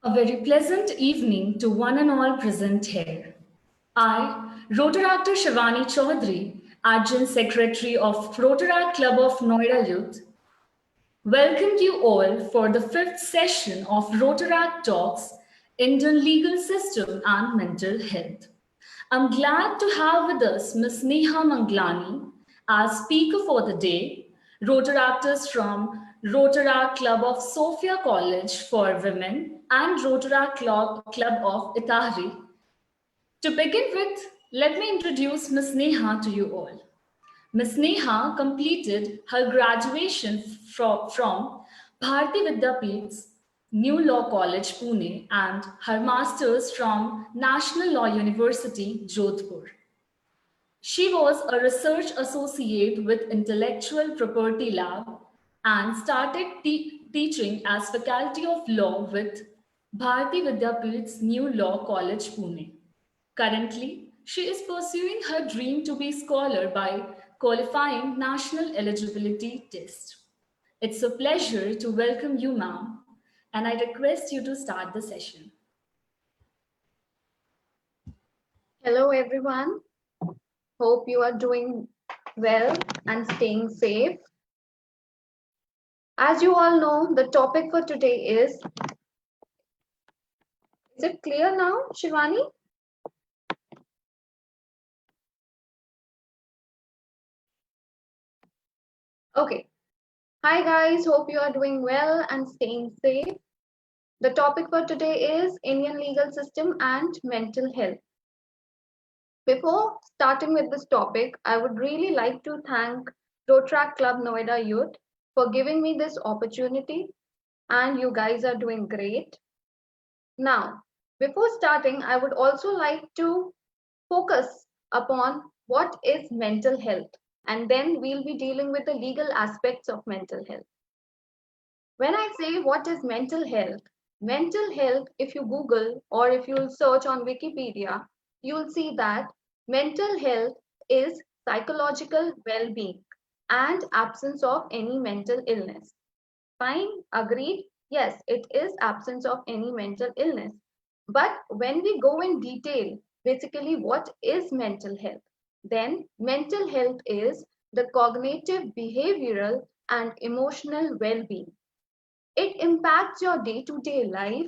A very pleasant evening to one and all present here. I, Rotaractor Shivani Chaudhary, Adjunct Secretary of Rotaract Club of Noida Youth, welcome you all for the fifth session of Rotaract Talks, Indian Legal System and Mental Health. I'm glad to have with us Ms. Neha Manglani as speaker for the day, Rotaractors from Rotaract Club of Sophia College for Women and Rotaract Club of Itahri. To begin with, let me introduce Ms. Neha to you all. Ms. Neha completed her graduation from Bharati Vidyapeeth's New Law College, Pune, and her master's from National Law University, Jodhpur. She was a research associate with Intellectual Property Lab and started teaching as Faculty of Law with Bharati Vidyapeeth's New Law College, Pune. Currently, she is pursuing her dream to be scholar by qualifying national eligibility test. It's a pleasure to welcome you, ma'am, and I request you to start the session. Hello, everyone. Hope you are doing well and staying safe. As you all know, the topic for today is it clear now, Shivani? Okay. Hi, guys. Hope you are doing well and staying safe. The topic for today is Indian legal system and mental health. Before starting with this topic, I would really like to thank Rotaract Club Noida Youth for giving me this opportunity, and you guys are doing great. Now, before starting, I would also like to focus upon what is mental health, and then we'll be dealing with the legal aspects of mental health. When I say what is mental health, if you Google or if you'll search on Wikipedia, you'll see that mental health is psychological well being and absence of any mental illness. Fine, agreed. Yes, it is absence of any mental illness. But when we go in detail, basically, what is mental health? Then, mental health is the cognitive, behavioral, and emotional well being. It impacts your day to day life,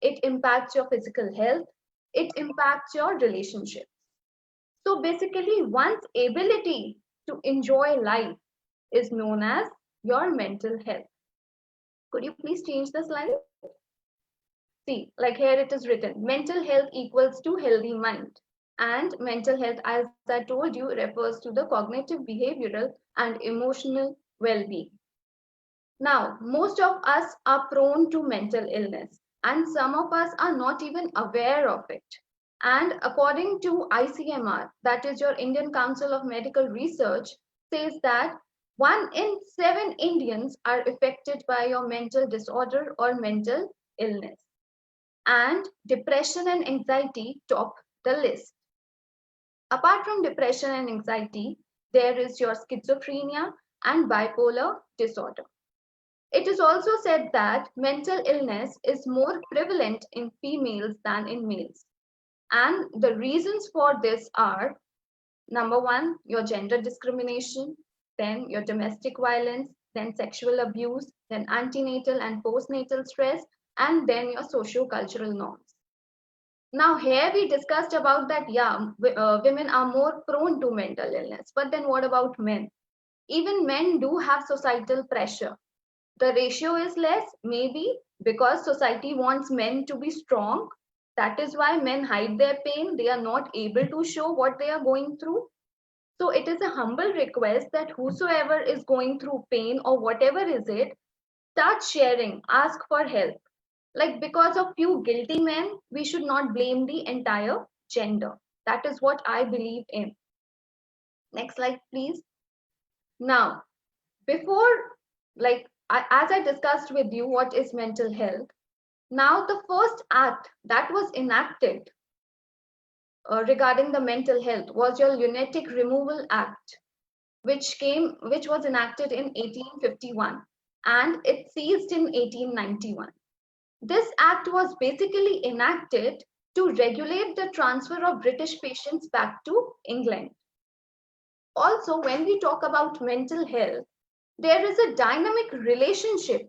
it impacts your physical health, it impacts your relationships. So, basically, one's ability to enjoy life is known as your mental health. Could you please change the slide? See, like here it is written, mental health equals to healthy mind. And mental health, as I told you, refers to the cognitive, behavioral, and emotional well being. Now, most of us are prone to mental illness, and some of us are not even aware of it. And according to ICMR, that is your Indian Council of Medical Research, says that 1 in 7 Indians are affected by your mental disorder or mental illness. And depression and anxiety top the list. Apart from depression and anxiety, there is your schizophrenia and bipolar disorder. It is also said that mental illness is more prevalent in females than in males. And the reasons for this are, number one, your gender discrimination, then your domestic violence, then sexual abuse, then antenatal and postnatal stress, and then your socio-cultural norms. Now, here we discussed about that, women are more prone to mental illness, but then what about men? Even men do have societal pressure. The ratio is less, maybe because society wants men to be strong. That is why men hide their pain. They are not able to show what they are going through. So it is a humble request that whosoever is going through pain or whatever is it, start sharing, ask for help. Like because of few guilty men, we should not blame the entire gender. That is what I believe in. Next slide, please. Now, before, as I discussed with you what is mental health, now the first act that was enacted regarding the mental health was your Lunatic Removal Act, which was enacted in 1851 and it ceased in 1891. This act was basically enacted to regulate the transfer of British patients back to England. Also, when we talk about mental health, there is a dynamic relationship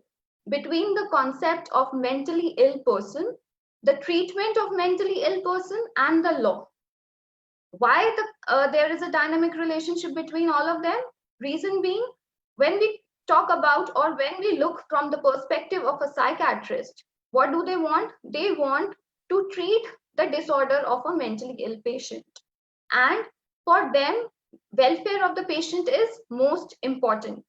between the concept of mentally ill person, the treatment of mentally ill person, and the law. Why there is a dynamic relationship between all of them? Reason being, when we talk about or when we look from the perspective of a psychiatrist, what do they want? They want to treat the disorder of a mentally ill patient. And for them, welfare of the patient is most important.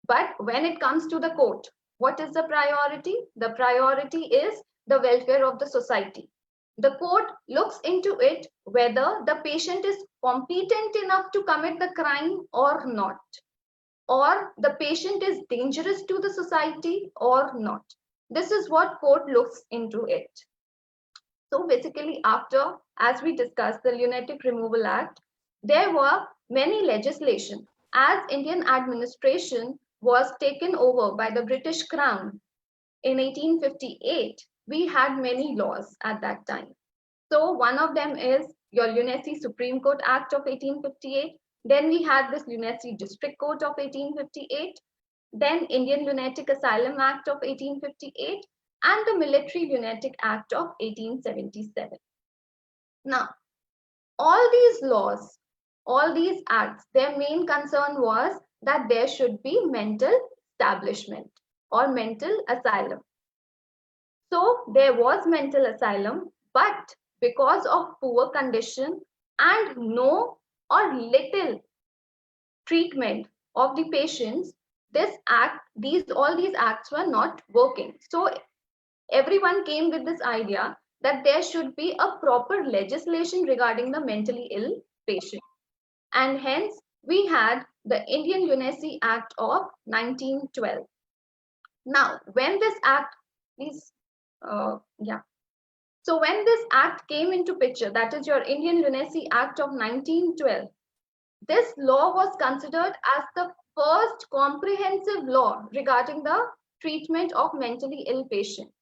But when it comes to the court, what is the priority? The priority is the welfare of the society. The court looks into it whether the patient is competent enough to commit the crime or not, or the patient is dangerous to the society or not. This is what court looks into it. So basically, after, as we discussed, the Lunatic Removal Act, there were many legislation. As Indian administration was taken over by the British Crown in 1858, we had many laws at that time. So one of them is your Lunacy Supreme Court Act of 1858. Then we had this Lunacy District Court of 1858. Then Indian Lunatic Asylum Act of 1858 and the Military Lunatic Act of 1877. Now, all these laws, all these acts, their main concern was that there should be mental establishment or mental asylum. So there was mental asylum, but because of poor condition and no or little treatment of the patients, all these acts were not working. So everyone came with this idea that there should be a proper legislation regarding the mentally ill patient. And hence, we had the Indian Lunacy Act of 1912. Now, when this act, So when this act came into picture, that is your Indian Lunacy Act of 1912, this law was considered as the first comprehensive law regarding the treatment of mentally ill patients.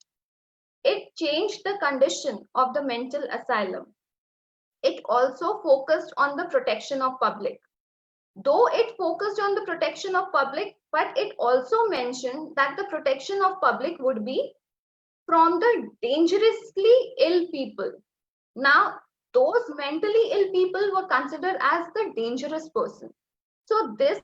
It changed the condition of the mental asylum. It also focused on the protection of public. Though it focused on the protection of public, but it also mentioned that the protection of public would be from the dangerously ill people. Now, those mentally ill people were considered as the dangerous person. So this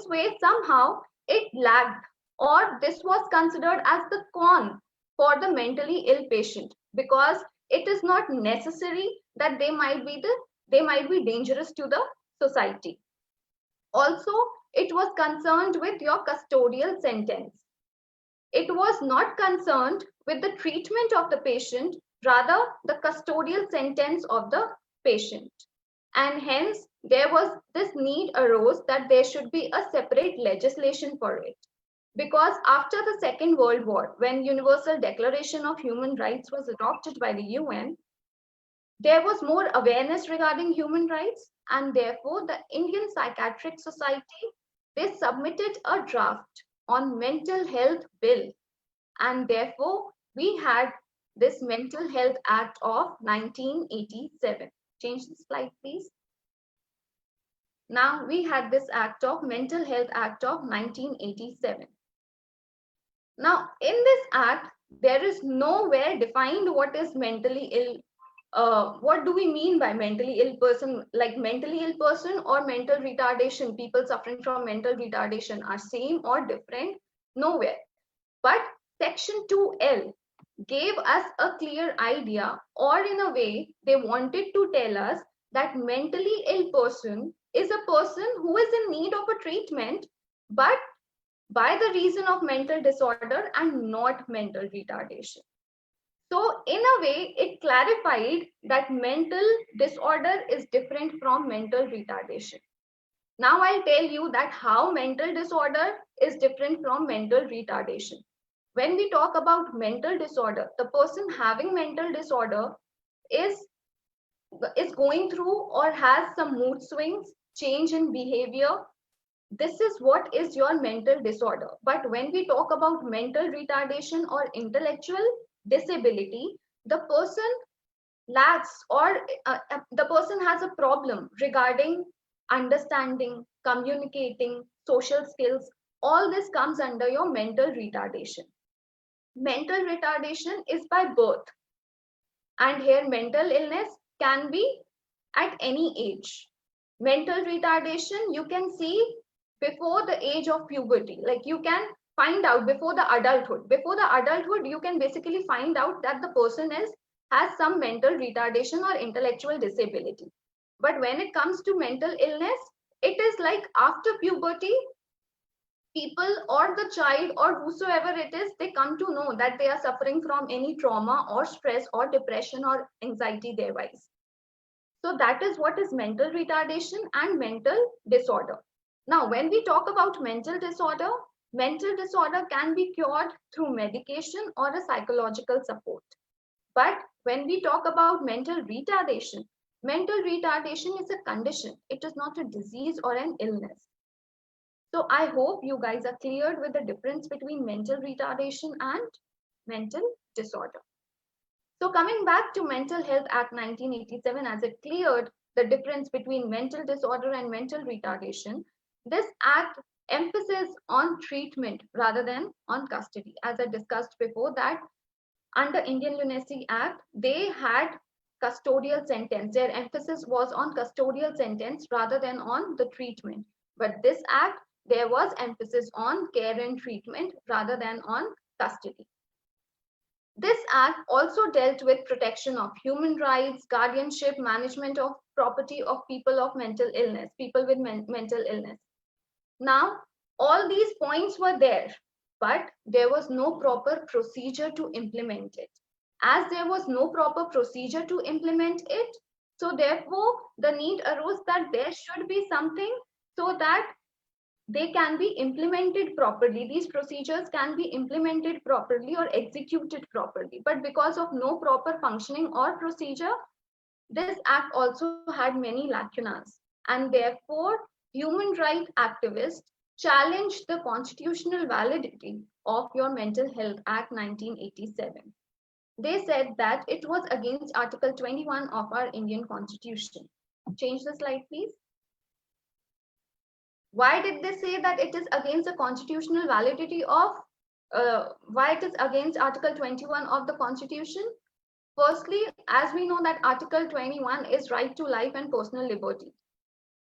way somehow it lagged, or this was considered as the con for the mentally ill patient, because it is not necessary that they might be dangerous to the society. Also, it was concerned with your custodial sentence. It was not concerned with the treatment of the patient, rather the custodial sentence of the patient. And hence, there was this need arose that there should be a separate legislation for it. Because after the Second World War, when Universal Declaration of Human Rights was adopted by the UN, there was more awareness regarding human rights, and therefore the Indian Psychiatric Society, they submitted a draft on mental health bill, and therefore we had this Mental Health Act of 1987. Change the slide, please. Now we had this Mental Health Act of 1987. Now in this act, there is nowhere defined what is mentally ill. What do we mean by mentally ill person? Like mentally ill person or mental retardation, people suffering from mental retardation are same or different? Nowhere. But section 2L gave us a clear idea, or in a way they wanted to tell us that mentally ill person is a person who is in need of a treatment, but by the reason of mental disorder and not mental retardation. So in a way, it clarified that mental disorder is different from mental retardation. Now I'll tell you that how mental disorder is different from mental retardation. When we talk about mental disorder, the person having mental disorder is going through or has some mood swings, change in behavior. This is what is your mental disorder. But when we talk about mental retardation or intellectual disability, the person lacks or the person has a problem regarding understanding, communicating, social skills. All this comes under your mental retardation. Mental retardation is by birth, and here mental illness can be at any age. Mental retardation you can see before the age of puberty, like you can find out before the adulthood you can basically find out that the person has some mental retardation or intellectual disability. But when it comes to mental illness, it is like after puberty, people or the child or whosoever it is, they come to know that they are suffering from any trauma or stress or depression or anxiety therewise. So that is what is mental retardation and mental disorder. Now, when we talk about mental disorder can be cured through medication or a psychological support. But when we talk about mental retardation is a condition. It is not a disease or an illness. So I hope you guys are cleared with the difference between mental retardation and mental disorder. So coming back to Mental Health Act 1987, as it cleared the difference between mental disorder and mental retardation, this act emphasis on treatment rather than on custody. As I discussed before, that under Indian Lunacy Act, they had custodial sentence. Their emphasis was on custodial sentence rather than on the treatment. But this act, there was emphasis on care and treatment rather than on custody. This act also dealt with protection of human rights, guardianship, management of property of people of mental illness, people with mental illness. Now, all these points were there, but there was no proper procedure to implement it. As there was no proper procedure to implement it, so therefore the need arose that there should be something so that they can be implemented properly. These procedures can be implemented properly or executed properly. But because of no proper functioning or procedure, this act also had many lacunas. And therefore, human rights activists challenged the constitutional validity of your Mental Health Act 1987. They said that it was against Article 21 of our Indian Constitution. Change the slide, please. Why did they say that it is against the constitutional validity of, why it is against Article 21 of the Constitution? Firstly, as we know that Article 21 is right to life and personal liberty.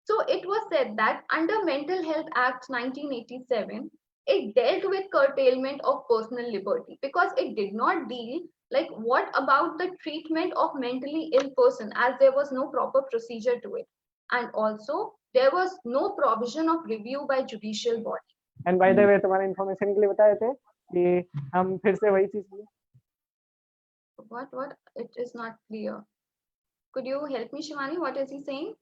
So it was said that under Mental Health Act 1987, it dealt with curtailment of personal liberty because it did not deal like what about the treatment of mentally ill person, as there was no proper procedure to it. And also there was no provision of review by judicial body. And by the way तुम्हारे information के लिए बताए थे कि हम फिर से वही चीज What? It is not clear. Could you help me, Shivani? What is he saying?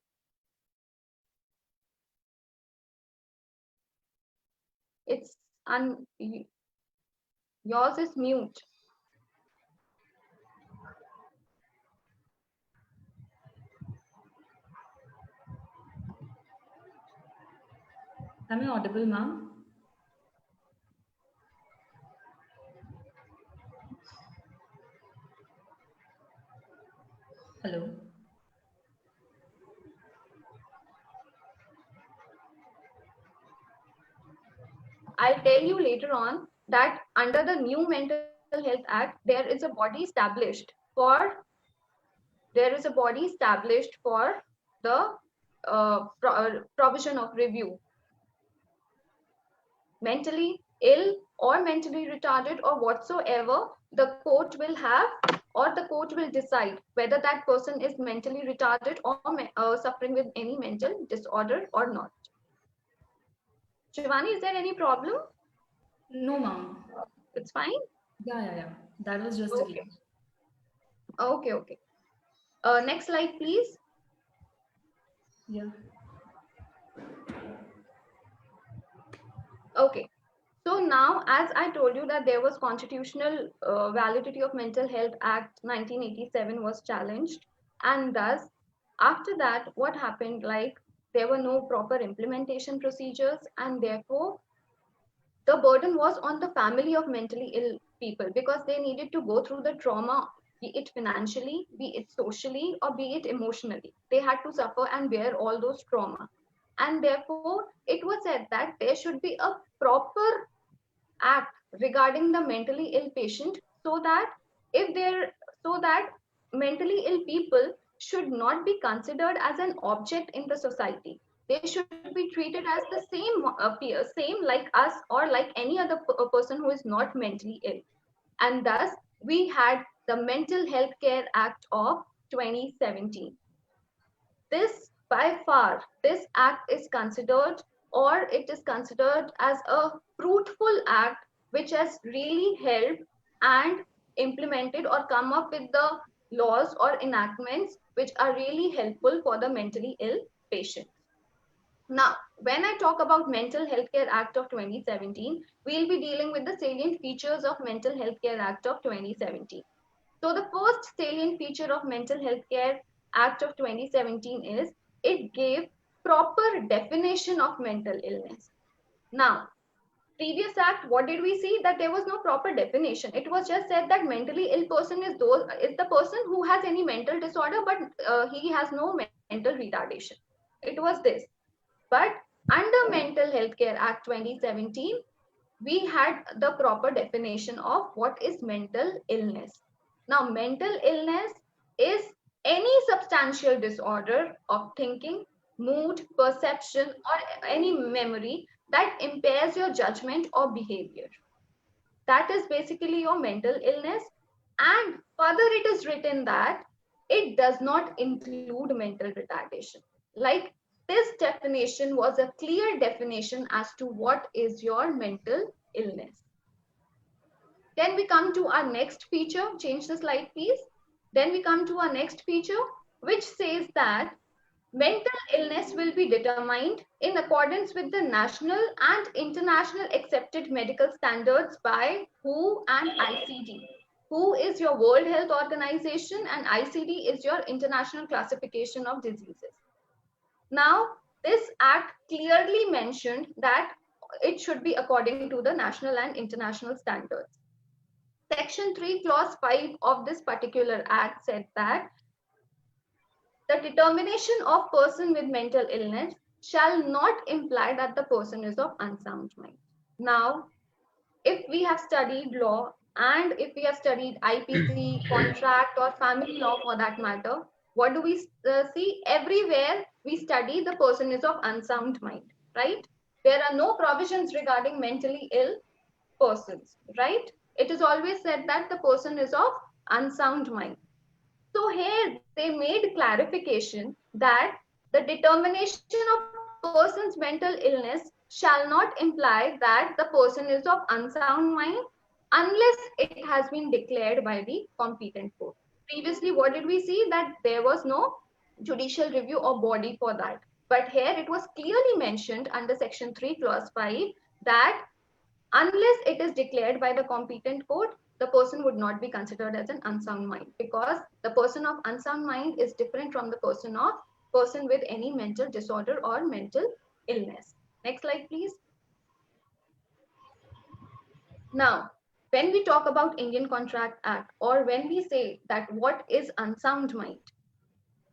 It's yours is mute. Am I audible, ma'am? Hello. I'll tell you later on that under the new Mental Health Act, there is a body established for the provision of review. Mentally ill or mentally retarded or whatsoever, the court will have or the court will decide whether that person is mentally retarded or suffering with any mental disorder or not. Shivani, is there any problem? No, ma'am. It's fine? Yeah. That was just Okay. a glitch. Okay. Next slide, please. Yeah. Okay. So now, as I told you that there was constitutional validity of Mental Health Act 1987 was challenged, and thus after that, what happened? Like there were no proper implementation procedures, and therefore the burden was on the family of mentally ill people because they needed to go through the trauma, be it financially, be it socially, or be it emotionally. They had to suffer and bear all those trauma, and therefore it was said that there should be a proper act regarding the mentally ill patient so that if they're so that mentally ill people should not be considered as an object in the society. They should be treated as the same peer, same like us or like any other person who is not mentally ill. And thus we had the Mental Health Care Act of 2017. This by far, this act is considered or it is considered as a fruitful act which has really helped and implemented or come up with the laws or enactments which are really helpful for the mentally ill patient. Now, when I talk about Mental Healthcare Act of 2017, we'll be dealing with the salient features of Mental Healthcare Act of 2017. So the first salient feature of Mental Healthcare Act of 2017 is it gave proper definition of mental illness. Now, previous act, what did we see? That there was no proper definition. It was just said that mentally ill person is the person who has any mental disorder, but he has no mental retardation. It was this. But under Mental Healthcare Act 2017, we had the proper definition of what is mental illness. Now, mental illness is any substantial disorder of thinking, mood, perception, or any memory that impairs your judgment or behavior. That is basically your mental illness. And further, it is written that it does not include mental retardation. Like this definition was a clear definition as to what is your mental illness. Then we come to our next feature. Change the slide, please. Then we come to our next feature, which says that mental illness will be determined in accordance with the national and international accepted medical standards by WHO and ICD. WHO is your World Health Organization and ICD is your International Classification of Diseases. Now, this act clearly mentioned that it should be according to the national and international standards. Section 3, Clause 5 of this particular act said that the determination of person with mental illness shall not imply that the person is of unsound mind. Now, if we have studied law and if we have studied IPC, contract, or family law for that matter, what do we see? Everywhere we study the person is of unsound mind, right? There are no provisions regarding mentally ill persons, right? It is always said that the person is of unsound mind. So here they made clarification that the determination of person's mental illness shall not imply that the person is of unsound mind unless it has been declared by the competent court. Previously, what did we see? That there was no judicial review or body for that. But here it was clearly mentioned under Section 3, Clause 5 that unless it is declared by the competent court, the person would not be considered as an unsound mind, because the person of unsound mind is different from the person with any mental disorder or mental illness. Next slide, please. Now, when we talk about Indian Contract Act, or when we say that what is unsound mind,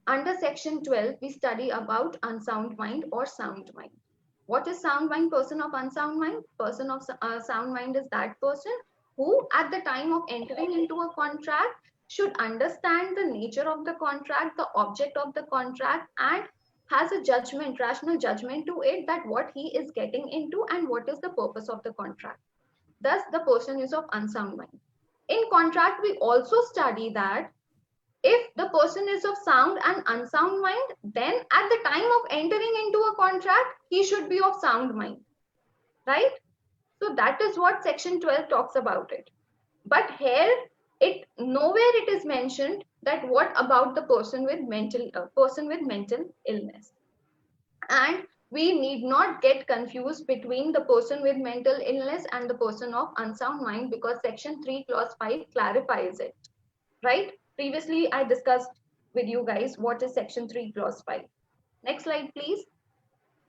under Section 12, we study about unsound mind or sound mind. What is sound mind? Person of unsound mind? Person of sound mind is that person who at the time of entering into a contract should understand the nature of the contract, the object of the contract, and has a judgment, rational judgment to it, that what he is getting into and what is the purpose of the contract. Thus, the person is of unsound mind. In contract, we also study that if the person is of sound and unsound mind, then at the time of entering into a contract, he should be of sound mind, right? So that is what Section 12 talks about it. But here, nowhere it is mentioned that what about the person with mental illness. And we need not get confused between the person with mental illness and the person of unsound mind, because Section 3, Clause 5 clarifies it, right? Previously, I discussed with you guys what is Section 3, Clause 5. Next slide, please.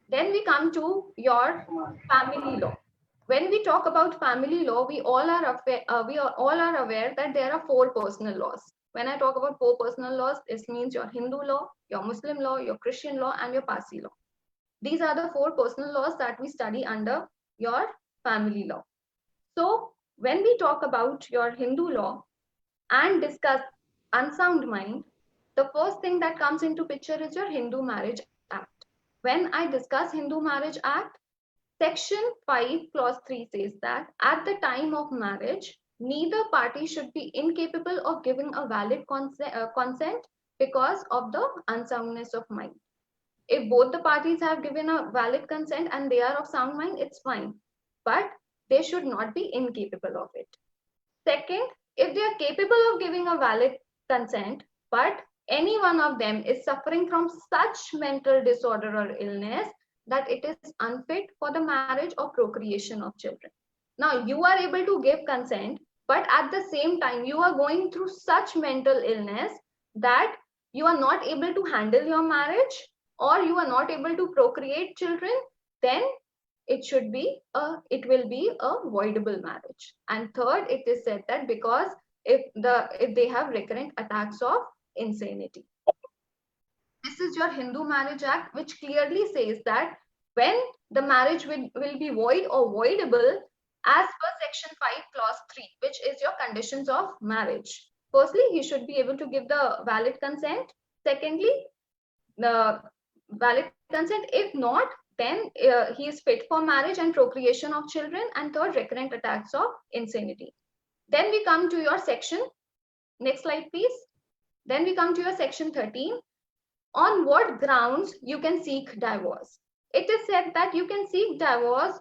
Then we come to your family law. When we talk about family law, we all are aware that there are 4 personal laws. When I talk about 4 personal laws, this means your Hindu law, your Muslim law, your Christian law, and your Parsi law. These are the 4 personal laws that we study under your family law. So when we talk about your Hindu law and discuss unsound mind, the first thing that comes into picture is your Hindu Marriage Act. When I discuss Hindu Marriage Act, Section 5, Clause 3 says that at the time of marriage, neither party should be incapable of giving a valid consent because of the unsoundness of mind. If both the parties have given a valid consent and they are of sound mind, it's fine. But they should not be incapable of it. Second, if they are capable of giving a valid consent, but any one of them is suffering from such mental disorder or illness that it is unfit for the marriage or procreation of children. Now, you are able to give consent, but at the same time, you are going through such mental illness that you are not able to handle your marriage or you are not able to procreate children, then it will be a voidable marriage. And third, it is said that because if they have recurrent attacks of insanity. This is your Hindu Marriage Act, which clearly says that when the marriage will be void or voidable as per Section 5, Clause 3, which is your conditions of marriage. Firstly, he should be able to give the valid consent. Secondly, the valid consent. If not, then he is fit for marriage and procreation of children. And third, recurrent attacks of insanity. Then we come to your section. Next slide, please. Then we come to your Section 13. On what grounds you can seek divorce? It is said that you can seek divorce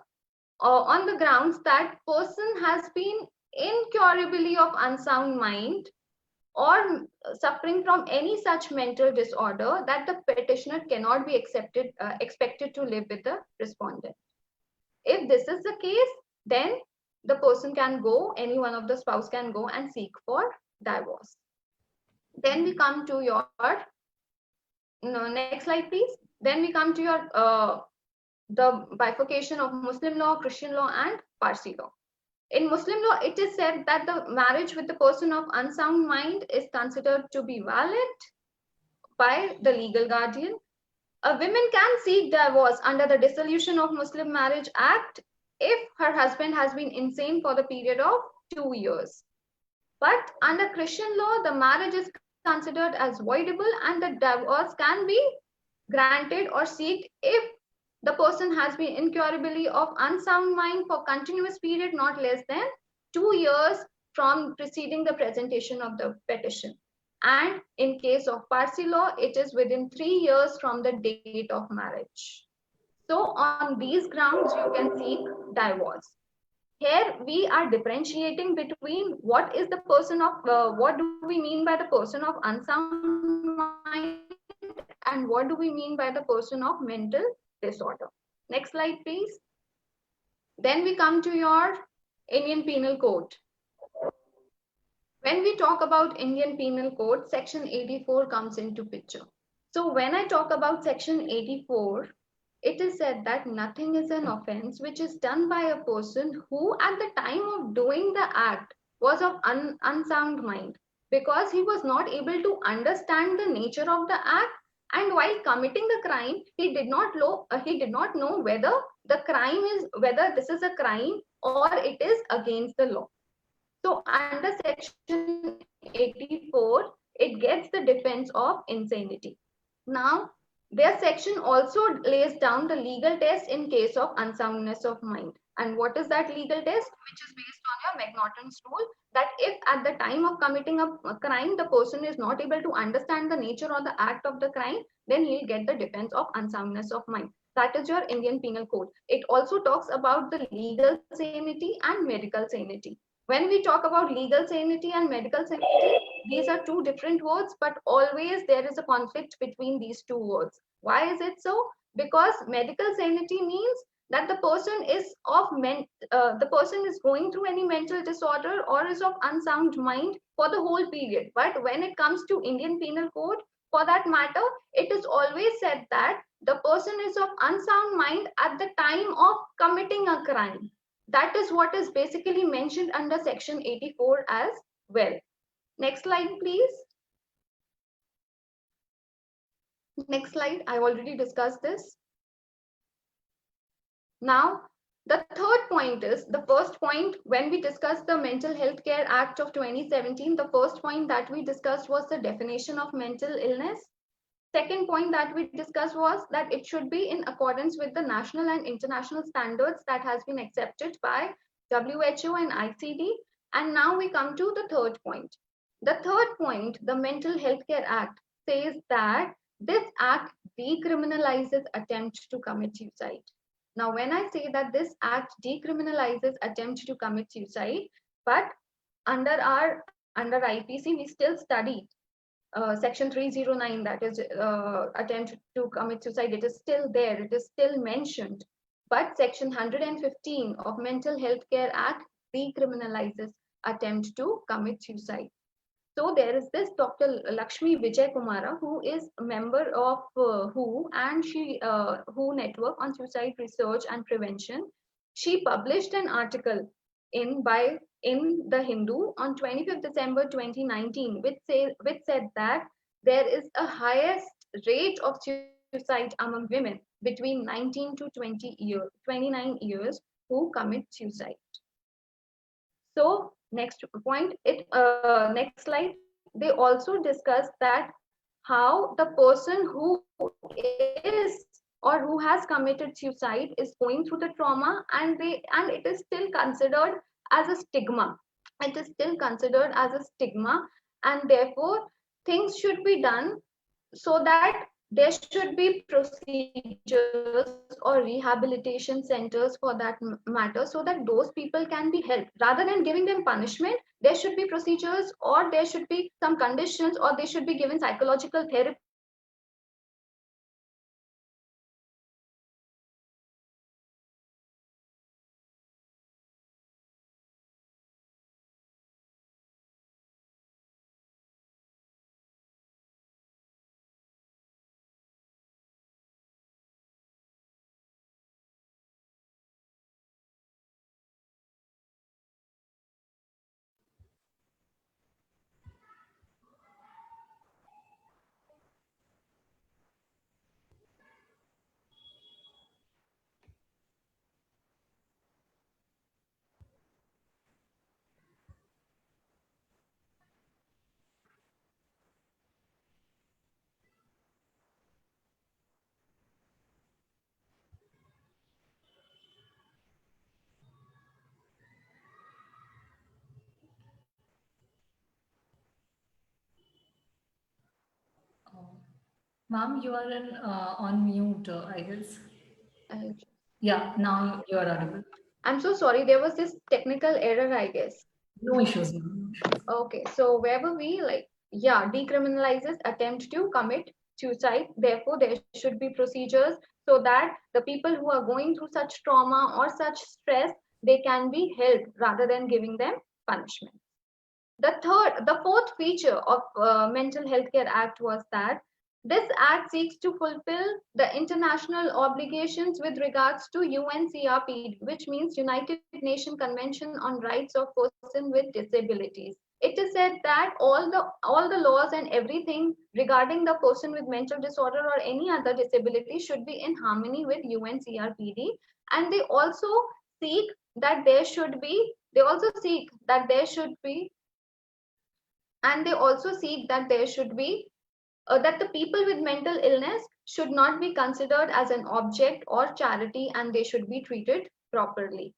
on the grounds that person has been incurably of unsound mind or suffering from any such mental disorder that the petitioner cannot be expected to live with the respondent. If this is the case, then the person can go, any one of the spouse can go and seek for divorce. Then we come to your, next slide please. Then we come to your, the bifurcation of Muslim law, Christian law, and Parsi law. In Muslim law, it is said that the marriage with the person of unsound mind is considered to be valid by the legal guardian. A woman can seek divorce under the Dissolution of Muslim Marriage Act if her husband has been insane for the period of 2 years. But under Christian law, the marriage is considered as voidable and the divorce can be granted or sought if the person has been incurably of unsound mind for continuous period not less than 2 years from preceding the presentation of the petition. And in case of Parsi law, it is within 3 years from the date of marriage. So on these grounds, you can seek divorce. Here we are differentiating between what is the person of what do we mean by the person of unsound mind and what do we mean by the person of mental disorder. Next slide, please. Then we come to your Indian Penal Code. When we talk about Indian Penal Code, Section 84 comes into picture. So when I talk about Section 84, it is said that nothing is an offense which is done by a person who at the time of doing the act was of unsound mind, because he was not able to understand the nature of the act, and while committing the crime he did not know whether this is a crime or it is against the law. So under Section 84, it gets the defense of insanity. Now, their section also lays down the legal test in case of unsoundness of mind. And what is that legal test? Which is based on your McNaughton's rule, that if at the time of committing a crime, the person is not able to understand the nature or the act of the crime, then he'll get the defense of unsoundness of mind. That is your Indian Penal Code. It also talks about the legal sanity and medical sanity. When we talk about legal sanity and medical sanity, these are two different words, but always there is a conflict between these two words. Why is it so? Because medical sanity means that the person is going through any mental disorder or is of unsound mind for the whole period. But when it comes to Indian Penal Code, for that matter, it is always said that the person is of unsound mind at the time of committing a crime. That is what is basically mentioned under Section 84 as well. Next slide, please. Next slide. I already discussed this. Now, the third point is the first point when we discussed the Mental Health Care Act of 2017. The first point that we discussed was the definition of mental illness. Second point that we discussed was that it should be in accordance with the national and international standards that has been accepted by WHO and ICD. And now we come to the third point. The third point, the Mental Health Care Act, says that this act decriminalizes attempt to commit suicide. Now, when I say that this act decriminalizes attempt to commit suicide, but under IPC, we still study Section 309, that is attempt to commit suicide. It is still there. It is still mentioned. But Section 115 of Mental Health Care Act decriminalizes attempt to commit suicide. So there is this Dr. Lakshmi Vijay Kumara, who is a member of WHO and WHO Network on Suicide Research and Prevention. She published an article in the Hindu on 25th December 2019, which said that there is a highest rate of suicide among women between 19 to 29 years who commit suicide. So next point, next slide. They also discuss that how the person who is or who has committed suicide is going through the trauma, and it is still considered as a stigma. It is still considered as a stigma, and therefore things should be done so that there should be procedures or rehabilitation centers for that matter, so that those people can be helped rather than giving them punishment. There should be procedures, or there should be some conditions, or they should be given psychological therapy so that they can be rehabilitated and they can be Ma'am, you are on mute, I guess. uh, Yeah, now you are audible. I'm so sorry, there was this technical error, I guess. No issues, ma'am. No issues. Okay, so where were we? Like, yeah, decriminalizes attempt to commit suicide. Therefore, there should be procedures so that the people who are going through such trauma or such stress, they can be helped rather than giving them punishment. The fourth feature of Mental Health Care Act was that this act seeks to fulfill the international obligations with regards to UNCRPD, which means United Nations Convention on Rights of Persons with Disabilities. It is said that all the laws and everything regarding the person with mental disorder or any other disability should be in harmony with UNCRPD, and seek they also seek that there should be and they also seek that there should be that the people with mental illness should not be considered as an object or charity, and they should be treated properly.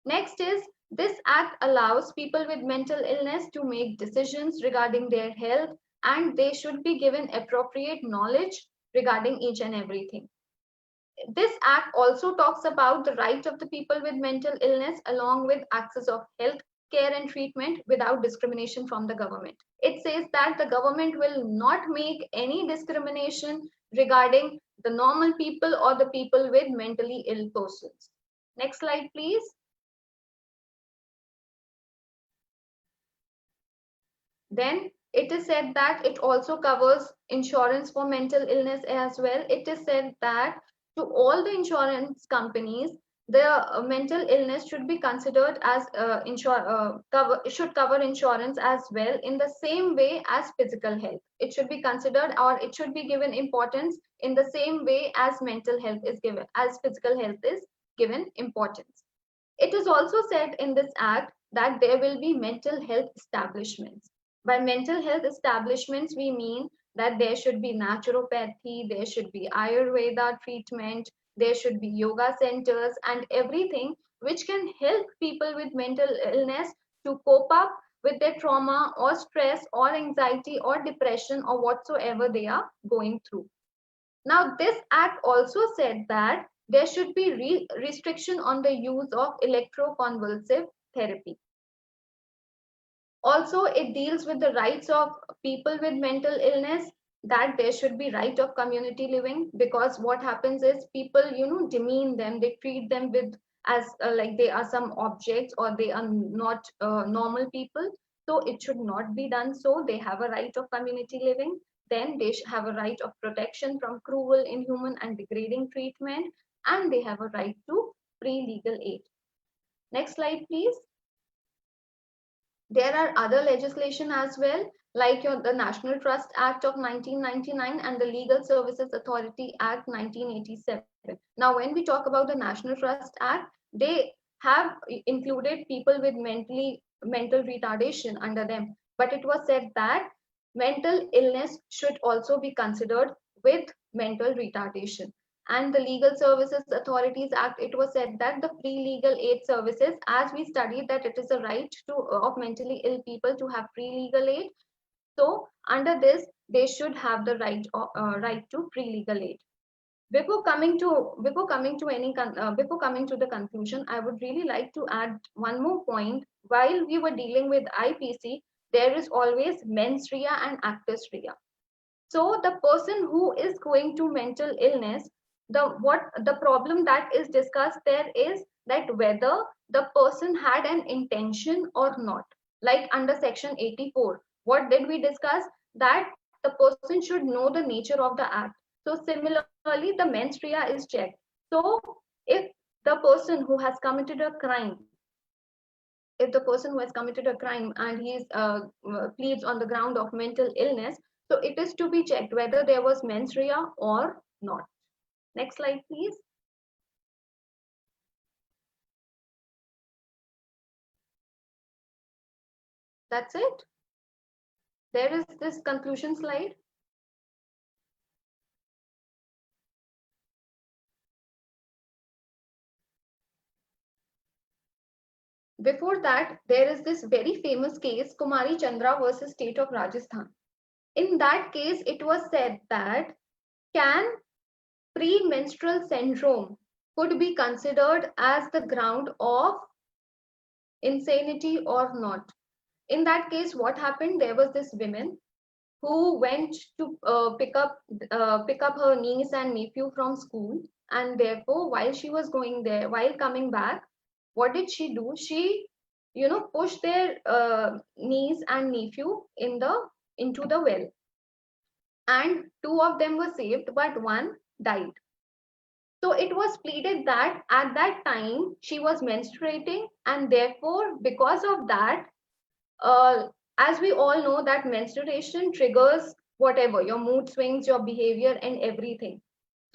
Next is, this act allows people with mental illness to make decisions regarding their health, and they should be given appropriate knowledge regarding each and everything. This act also talks about the right of the people with mental illness along with access of health care and treatment without discrimination from the government. It says that the government will not make any discrimination regarding the normal people or the people with mentally ill persons. Next slide, please. Then it is said that it also covers insurance for mental illness as well. It is said that to all the insurance companies, the mental illness should be considered as should cover insurance as well in the same way as physical health. It should be considered, or it should be given importance in the same way as mental health is given, as physical health is given importance. It is also said in this act that there will be mental health establishments. By mental health establishments, we mean that there should be naturopathy, there should be Ayurveda treatment, there should be yoga centers, and everything which can help people with mental illness to cope up with their trauma or stress or anxiety or depression or whatsoever they are going through. Now, this act also said that there should be restriction on the use of electroconvulsive therapy. Also, it deals with the rights of people with mental illness, that there should be right of community living, because what happens is people, demean them, they treat them with as like they are some objects or they are not normal people. So it should not be done. So they have a right of community living. Then they have a right of protection from cruel, inhuman, and degrading treatment, and they have a right to free legal aid. Next slide, please. There are other legislation as well, like the National Trust Act of 1999 and the Legal Services Authority Act 1987. Now, when we talk about the National Trust Act, they have included people with mental retardation under them. But it was said that mental illness should also be considered with mental retardation. And the Legal Services Authorities Act, it was said that the free legal aid services, as we studied that it is a right of mentally ill people to have free legal aid. So under this, they should have the right to free legal aid. Before coming to the conclusion, I would really like to add one more point. While we were dealing with IPC, there is always mens rea and actus rea. So the person who is going to mental illness, the problem that is discussed there is that whether the person had an intention or not. Like under section 84, what did we discuss? That the person should know the nature of the act. So similarly, the mens rea is checked. So if the person who has committed a crime, and he pleads on the ground of mental illness, so it is to be checked whether there was mens rea or not. Next slide, please. That's it. There is this conclusion slide. Before that, there is this very famous case, Kumari Chandra versus State of Rajasthan. In that case, it was said that can premenstrual syndrome could be considered as the ground of insanity or not. In that case, what happened? There was this woman who went to pick up her niece and nephew from school, and therefore, while she was going there, while coming back, what did she do? She, pushed their niece and nephew into the well, and two of them were saved, but one died. So it was pleaded that at that time she was menstruating, and therefore, because of that, uh, as we all know, that menstruation triggers whatever your mood swings, your behavior, and everything.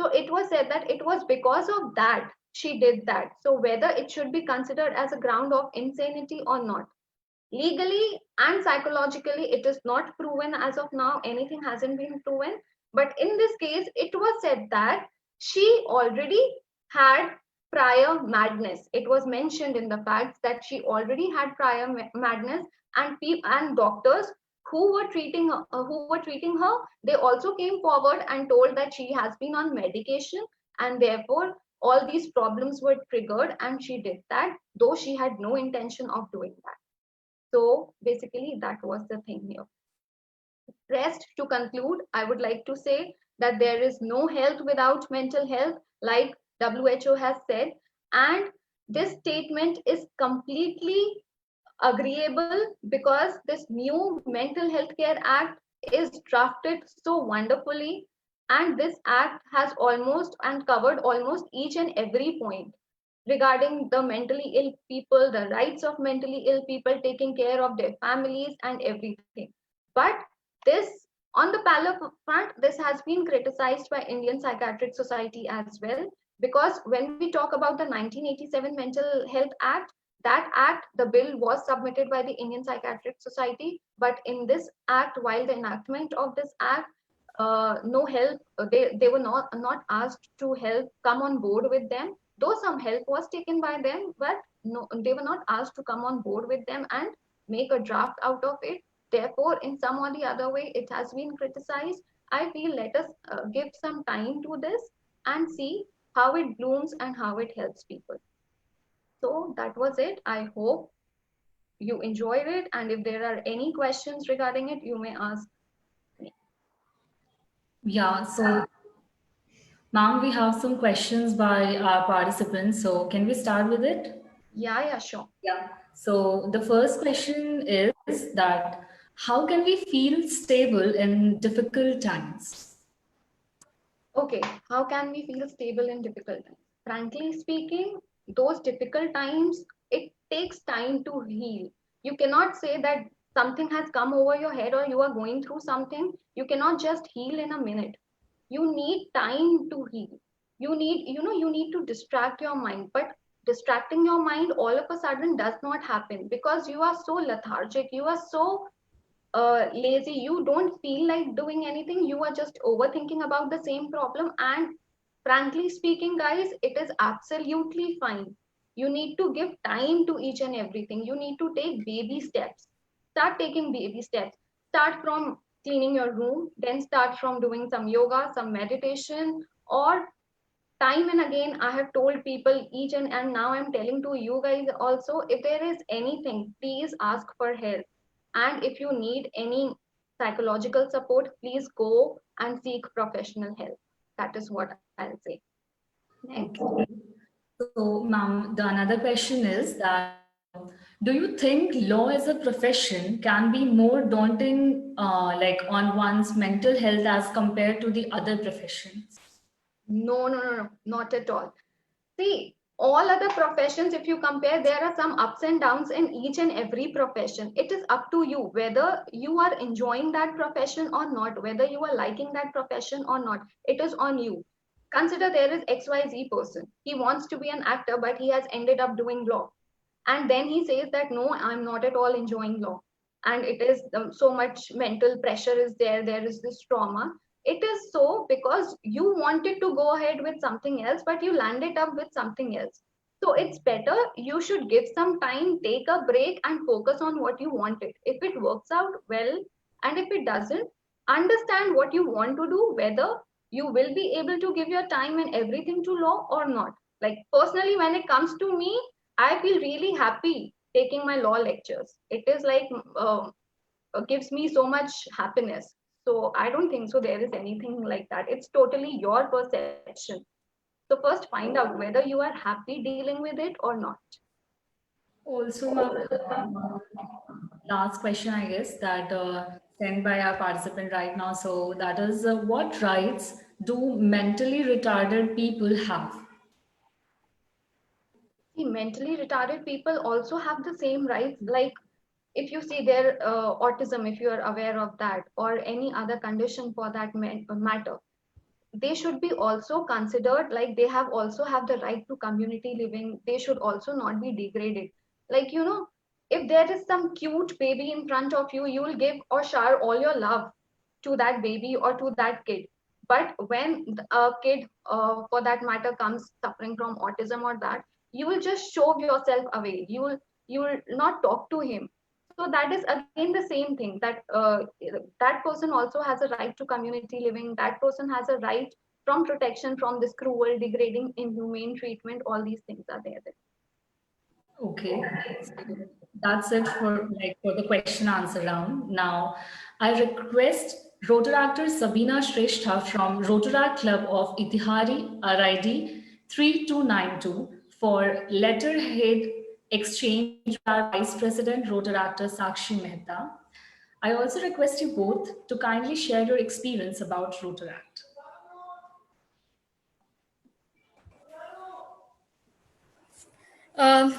So it was said that it was because of that she did that. So whether it should be considered as a ground of insanity or not, legally and psychologically, it is not proven as of now. Anything hasn't been proven. But in this case, it was said that she already had prior madness. It was mentioned in the facts that she already had prior madness, and doctors who were treating her, they also came forward and told that she has been on medication, and therefore all these problems were triggered, and she did that, though she had no intention of doing that. So basically, that was the thing here. Rest, to conclude, I would like to say that there is no health without mental health, like WHO has said, and this statement is completely agreeable because this new Mental Health Care Act is drafted so wonderfully, and this act has almost and covered almost each and every point regarding the mentally ill people, the rights of mentally ill people, taking care of their families and everything. But this, on the parallel front, this has been criticized by Indian Psychiatric Society as well, because when we talk about the 1987 Mental Health Act, that act, the bill was submitted by the Indian Psychiatric Society, but in this act, while the enactment of this act, no help, they were not asked to help come on board with them, though some help was taken by them, but no, they were not asked to come on board with them and make a draft out of it. Therefore, in some or the other way, it has been criticized. I feel let us give some time to this and see how it blooms and how it helps people. So that was it. I hope you enjoyed it, and if there are any questions regarding it, you may ask me. Yeah, so ma'am, we have some questions by our participants. So can we start with it? Yeah, sure. Yeah. So the first question is that how can we feel stable in difficult times? Okay, how can we feel stable in difficult times? Frankly speaking, those difficult times, it takes time to heal. You cannot say that something has come over your head or you are going through something. You cannot just heal in a minute. You need time to heal. You need to distract your mind. But distracting your mind all of a sudden does not happen because you are so lethargic. You are so lazy, you don't feel like doing anything, you are just overthinking about the same problem. And frankly speaking, guys, it is absolutely fine. You need to give time to each and everything. You need to take baby steps. Start taking baby steps. Start from cleaning your room, then start from doing some yoga, some meditation, or time and again I have told people each and now I'm telling to you guys also, if there is anything, please ask for help. And if you need any psychological support, please go and seek professional help. That is what I'll say. Next. Okay. So, ma'am, the another question is that do you think law as a profession can be more daunting, like on one's mental health as compared to the other professions? No, not at all. See, all other professions, if you compare, there are some ups and downs in each and every profession. It is up to you whether you are enjoying that profession or not, whether you are liking that profession or not. It is on you. Consider there is XYZ person. He wants to be an actor, but he has ended up doing law. And then he says that, no, I'm not at all enjoying law. And it is so much mental pressure is there is this trauma. It is so because you wanted to go ahead with something else, but you landed up with something else. So it's better you should give some time, take a break, and focus on what you wanted. If it works out well, and if it doesn't, understand what you want to do, whether you will be able to give your time and everything to law or not. Like personally, when it comes to me, I feel really happy taking my law lectures. It is like gives me so much happiness. So I don't think so there is anything like that. It's totally your perception. So first find out whether you are happy dealing with it or not. Also, my last question, I guess, that sent by our participant right now. So that is, what rights do mentally retarded people have? See, mentally retarded people also have the same rights. Like if you see their autism, if you are aware of that, or any other condition for that matter, they should be also considered, like they have also have the right to community living. They should also not be degraded. Like, you know, if there is some cute baby in front of you, you will give or shower all your love to that baby or to that kid. But when a kid for that matter comes suffering from autism or that, you will just shove yourself away. You will not talk to him. So that is again the same thing, that that person also has a right to community living. That person has a right from protection from this cruel, degrading, inhumane treatment. All these things are there. Okay, so that's it for for the question answer round. Now, I request Rotaractor Sabina Shrestha from Rotaract Club of Itihari, RID 3292 for letterhead exchange with our Vice President Rotaractor Sakshi Mehta. I also request you both to kindly share your experience about Rotaract.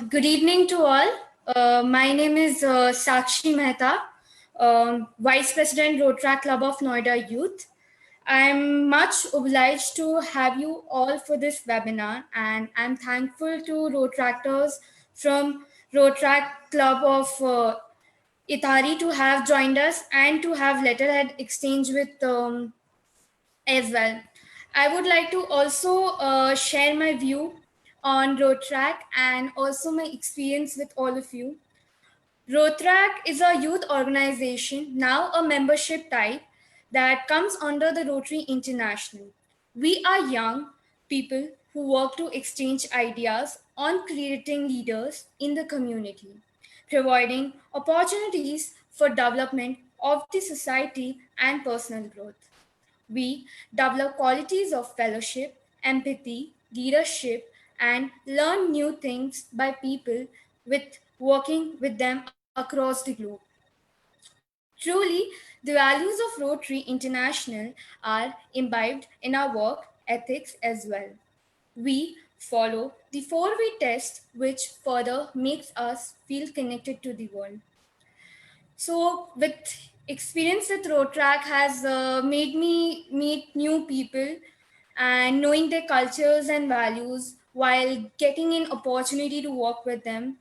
Good evening to all. My name is Sakshi Mehta, Vice President Rotaract Club of Noida Youth. I'm much obliged to have you all for this webinar, and I'm thankful to Rotaractors from Rotaract Club of Itari to have joined us and to have letterhead exchange with as well. I would like to also share my view on Rotrack and also my experience with all of you. Rotrack is a youth organization, now a membership type that comes under the Rotary International. We are young people who work to exchange ideas on creating leaders in the community, providing opportunities for development of the society and personal growth. We develop qualities of fellowship, empathy, leadership, and learn new things by people with working with them across the globe. Truly, the values of Rotary International are imbibed in our work ethics as well. We follow the 4V test, which further makes us feel connected to the world. So, with experience with Rotrack has made me meet new people and knowing their cultures and values while getting an opportunity to work with them.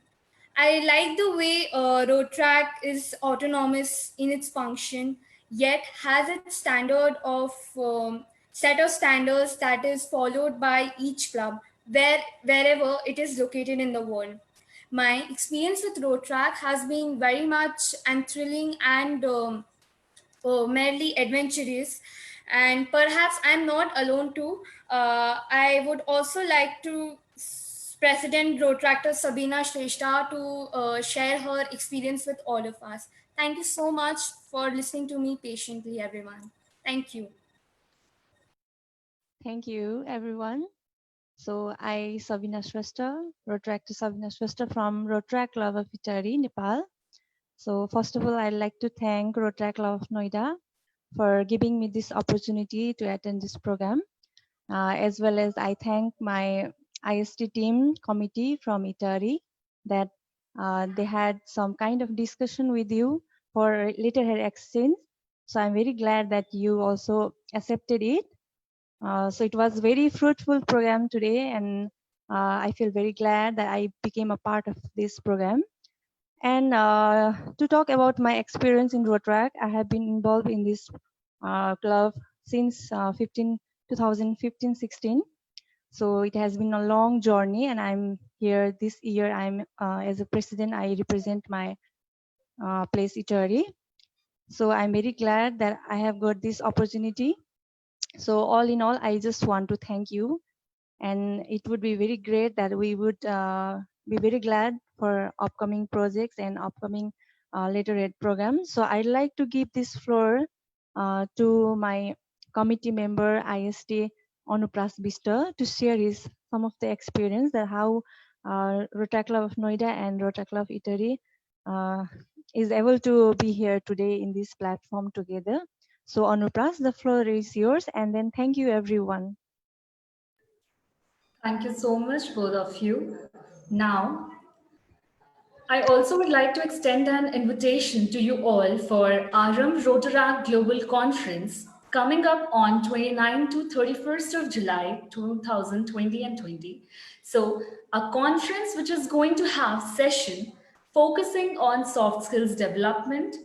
I like the way Rotrack is autonomous in its function, yet has its standard of set of standards that is followed by each club wherever it is located in the world. My experience with Rotrack has been very much and thrilling and merely adventurous. And perhaps I'm not alone too. I would also like to President Rotractor Sabina Shrestha to share her experience with all of us. Thank you so much for listening to me patiently, everyone. Thank you. Thank you, everyone. So I, Sabina Shrestha, Rotaractor Sabina Shrestha from Rotaract Club of Itari, Nepal. So first of all, I'd like to thank Rotaract Club of Noida for giving me this opportunity to attend this program, as well as I thank my IST team committee from Itari that they had some kind of discussion with you for letterhead exchange. So I'm very glad that you also accepted it. So it was very fruitful program today, and I feel very glad that I became a part of this program. And to talk about my experience in Rotaract, I have been involved in this club since 2015-16. So it has been a long journey, and I'm here this year. I'm as a president, I represent my place Itari. So I'm very glad that I have got this opportunity. So all in all, I just want to thank you and it would be very great that we would be very glad for upcoming projects and upcoming later aid programs. So I'd like to give this floor to my committee member IST Anupras Bista to share some of the experience that how Rotaract Club of Noida and Rotaract Club of Itari is able to be here today in this platform together. So Anupras, the floor is yours, and then thank you everyone. Thank you so much, both of you. Now, I also would like to extend an invitation to you all for Aram Rotaract Global Conference coming up on 29 to 31st of July 2020 and 20. So a conference which is going to have session focusing on soft skills development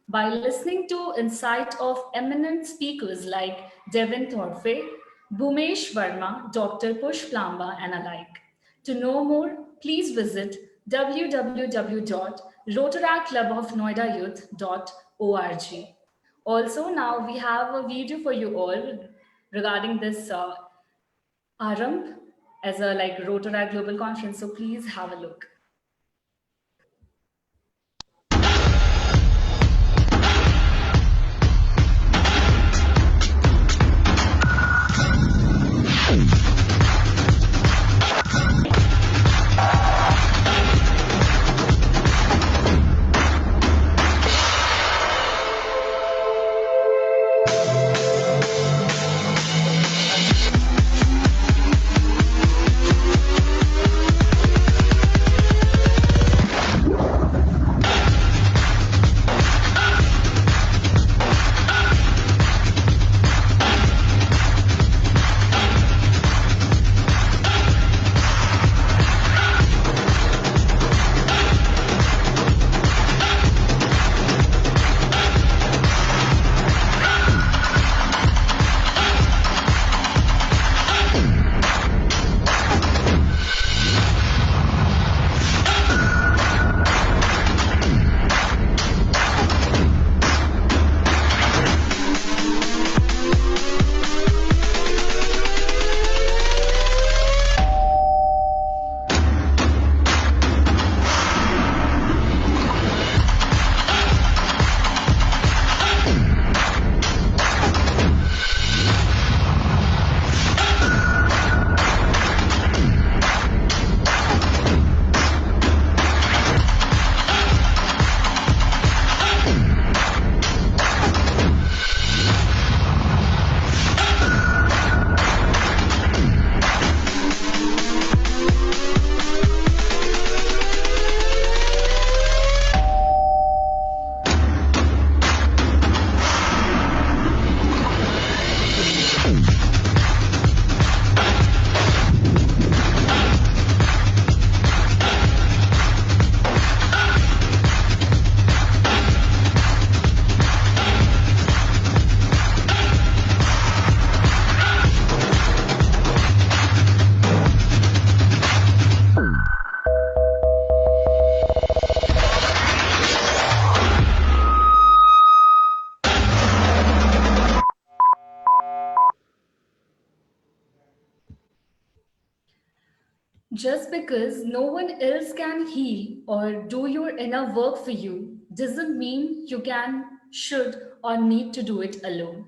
by listening to insight of eminent speakers like Devin Thorpe, Bhumesh Verma, Dr. Push Plamba, and alike. To know more, please visit www.rotaractclubofnoidayouth.org. Also, now we have a video for you all regarding this Aramb as a Rotaract Global Conference. So please have a look. Just because no one else can heal or do your inner work for you doesn't mean you can, should, or need to do it alone.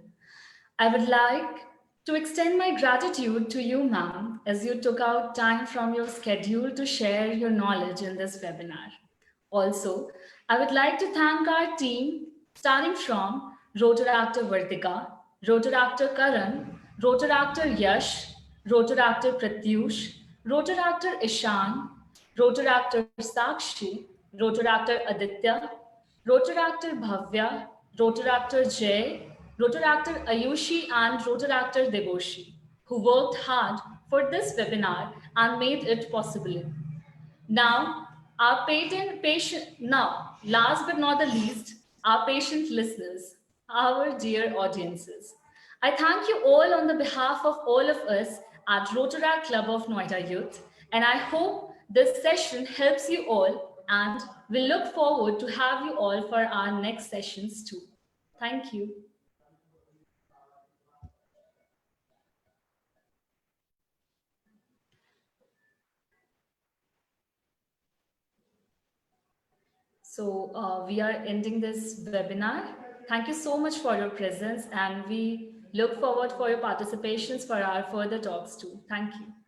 I would like to extend my gratitude to you, ma'am, as you took out time from your schedule to share your knowledge in this webinar. Also, I would like to thank our team, starting from Rotaractor Vartika, Rotaractor Karan, Rotaractor Yash, Rotaractor Pratyush, Rotaractor Ishan, Rotaractor Sakshi, Rotaractor Aditya, Rotaractor Bhavya, Rotaractor Jay, Rotaractor Ayushi, and Rotaractor Devoshi, who worked hard for this webinar and made it possible. Now, last but not the least, our patient listeners, our dear audiences. I thank you all on the behalf of all of us at Rotaract Club of Noida Youth, and I hope this session helps you all, and we look forward to have you all for our next sessions too. Thank you. So we are ending this webinar. Thank you so much for your presence, and we look forward for your participations for our further talks too. Thank you.